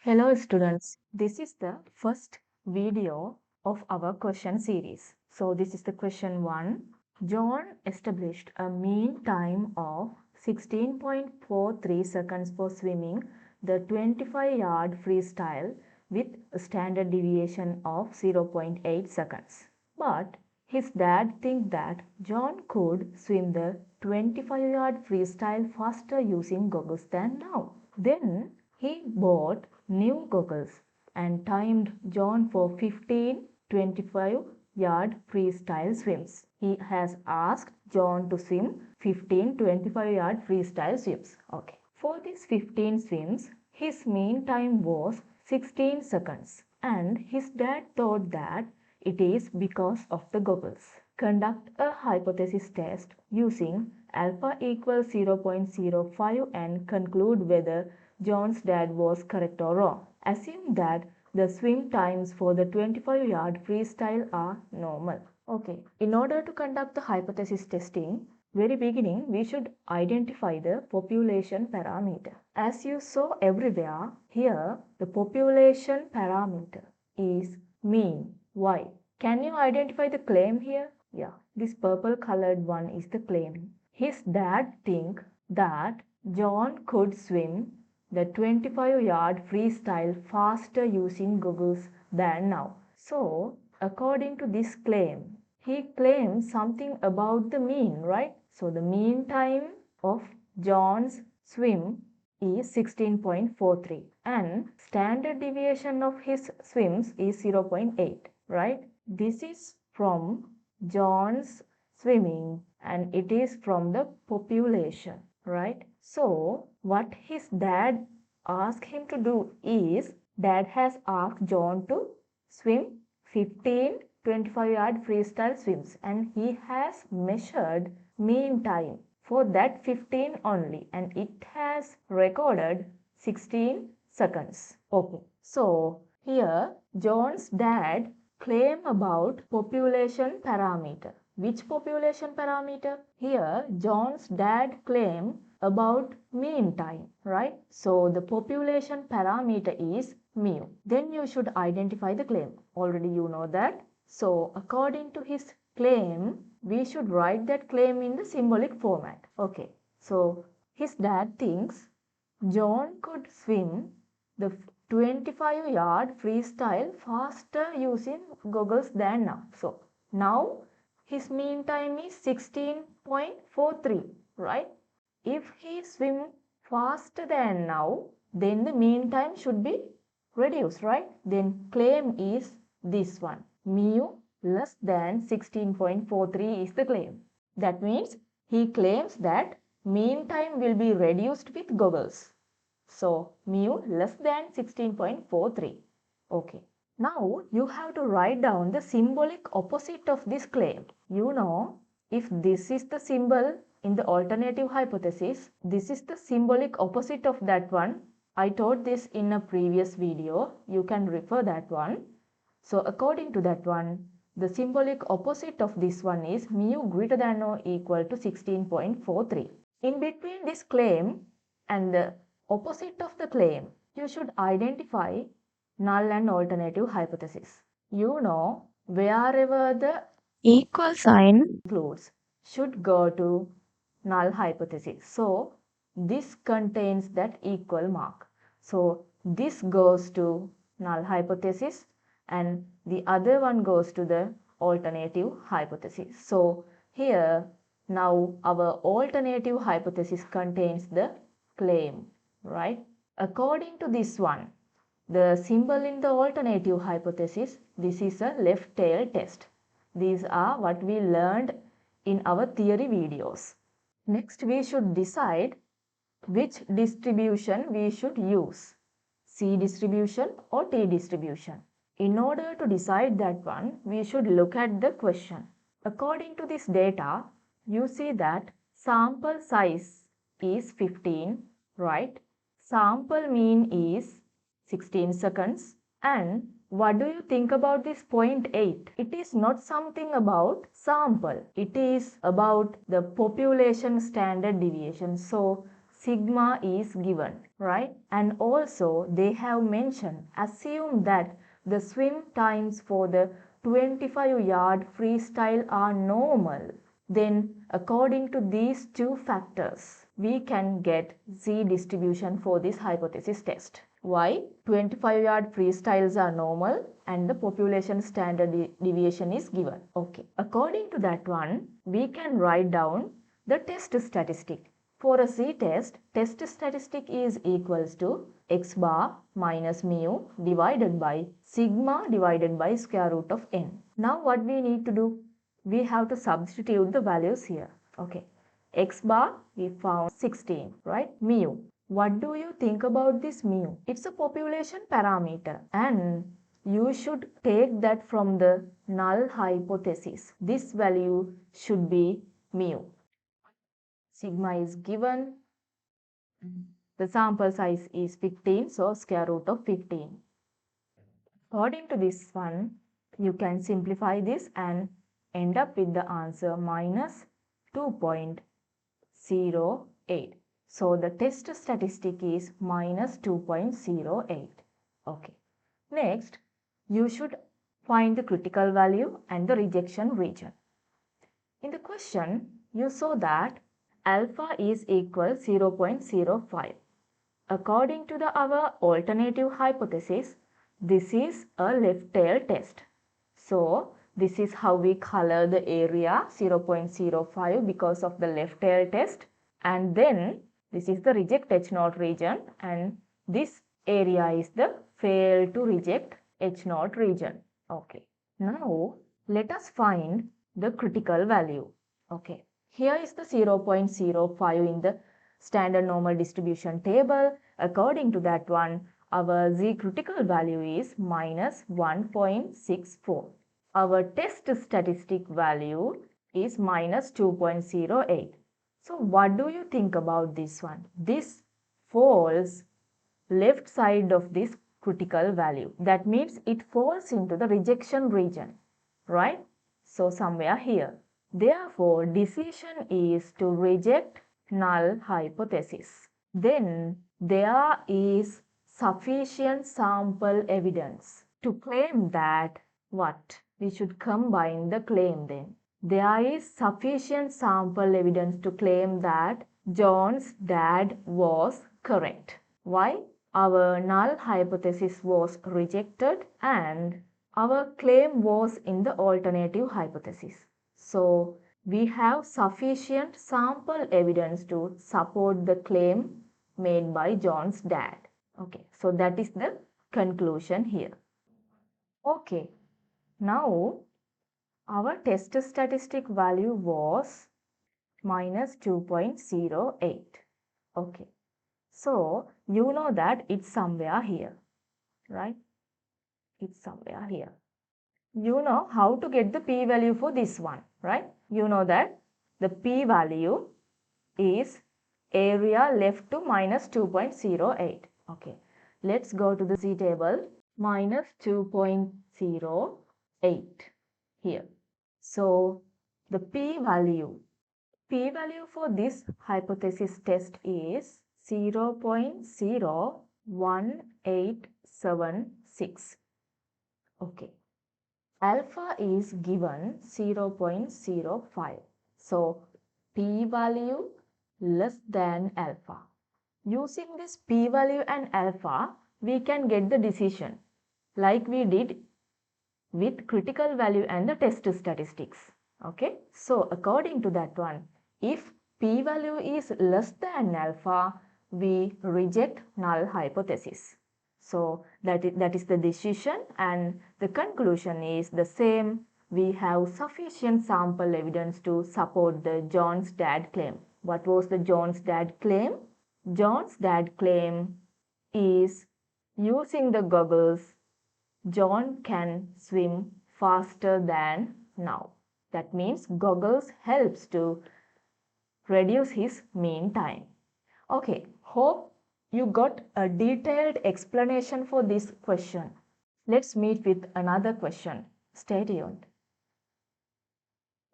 Hello students, this is the first video of our question series. So this is the question 1. John established a mean time of 16.43 seconds for swimming the 25-yard freestyle with a standard deviation of 0.8 seconds. But his dad thinks that John could swim the 25-yard freestyle faster using goggles than now. Then he bought new goggles and timed John for 15 25-yard freestyle swims. He has asked John to swim 15 25-yard freestyle swims. Okay. For these 15 swims, his mean time was 16 seconds and his dad thought that it is because of the goggles. Conduct a hypothesis test using alpha equals 0.05 and conclude whether John's dad was correct or wrong. Assume that the swim times for the 25-yard freestyle are normal. Okay, in order to conduct the hypothesis testing, very beginning we should identify the population parameter. As you saw everywhere, here the population parameter is mean. Why? Can you identify the claim here? Yeah, this purple colored one is the claim. His dad think that John could swim the 25-yard freestyle faster using goggles than now. So, according to this claim, he claims something about the mean, right? So, the mean time of John's swim is 16.43 and standard deviation of his swims is 0.8, right? This is from John's swimming and it is from the population, right? So what his dad asked him to do is, dad has asked John to swim 15 25-yard freestyle swims and he has measured mean time for that 15 only and it has recorded 16 seconds. Okay, so here John's dad claim about population parameter. Which population parameter? Here John's dad claim about mean time, right? So the population parameter is mu. Then you should identify the claim. Already you know that. So according to his claim, we should write that claim in the symbolic format. Okay. So his dad thinks John could swim the 25-yard freestyle faster using goggles than now. So now his mean time is 16.43, right? If he swim faster than now, then the mean time should be reduced, right? Then claim is this one. Mu less than 16.43 is the claim. That means he claims that mean time will be reduced with goggles. So mu less than 16.43. Okay. Now you have to write down the symbolic opposite of this claim. You know, if this is the symbol in the alternative hypothesis, this is the symbolic opposite of that one. I taught this in a previous video. You can refer that one. So according to that one, the symbolic opposite of this one is mu greater than or equal to 16.43. In between this claim and the opposite of the claim, you should identify null and alternative hypothesis. You know, wherever the equal sign includes should go to null hypothesis. So this contains that equal mark. So this goes to null hypothesis and the other one goes to the alternative hypothesis. So here now our alternative hypothesis contains the claim, right? According to this one, the symbol in the alternative hypothesis, this is a left tail test. These are what we learned in our theory videos. Next, we should decide which distribution we should use, C distribution or T distribution. In order to decide that one, we should look at the question. According to this data, you see that sample size is 15, right? Sample mean is 16 seconds. And what do you think about this 0.8? It is not something about sample. It is about the population standard deviation. So sigma is given, right? And also they have mentioned, assume that the swim times for the 25-yard freestyle are normal. Then according to these two factors, we can get Z distribution for this hypothesis test. Why? 25-yard freestyles are normal and the population standard deviation is given. Okay. According to that one, we can write down the test statistic. For a Z test, test statistic is equals to x bar minus mu divided by sigma divided by square root of n. Now what we need to do? We have to substitute the values here. Okay. X bar we found 16, right? Mu. What do you think about this mu? It's a population parameter and you should take that from the null hypothesis. This value should be mu. Sigma is given. The sample size is 15, so square root of 15. According to this one, you can simplify this and end up with the answer minus 2.08. So the test statistic is minus 2.08. Okay. Next, you should find the critical value and the rejection region. In the question, you saw that alpha is equal 0.05. According to our alternative hypothesis, this is a left tail test. So, this is how we color the area 0.05 because of the left tail test. And then, this is the reject H0 region and this area is the fail to reject H0 region. Okay. Now, let us find the critical value. Okay. Here is the 0.05 in the standard normal distribution table. According to that one, our Z critical value is minus 1.64. Our test statistic value is minus 2.08. So what do you think about this one? This falls left side of this critical value. That means it falls into the rejection region, right? So somewhere here. Therefore, decision is to reject null hypothesis. Then there is sufficient sample evidence to claim that what? We should combine the claim then. There is sufficient sample evidence to claim that John's dad was correct. Why? Our null hypothesis was rejected and our claim was in the alternative hypothesis. So, we have sufficient sample evidence to support the claim made by John's dad. Okay, so that is the conclusion here. Okay, now our test statistic value was minus 2.08. Okay, so you know that it's somewhere here, right? It's somewhere here. You know how to get the p-value for this one, right? You know that the p-value is area left to minus 2.08. Okay, let's go to the Z table. Minus 2.08 here. So the p-value for this hypothesis test is 0.01876. Okay. Alpha is given 0.05. So, p-value less than alpha. Using this p-value and alpha, we can get the decision like we did with critical value and the test statistics. Okay. So, according to that one, if p-value is less than alpha, we reject null hypothesis. So that is the decision and the conclusion is the same. We have sufficient sample evidence to support the John's dad claim. What was the John's dad claim? John's dad claim is using the goggles, John can swim faster than now. That means goggles helps to reduce his mean time. Okay, hope you got a detailed explanation for this question. Let's meet with another question. Stay tuned.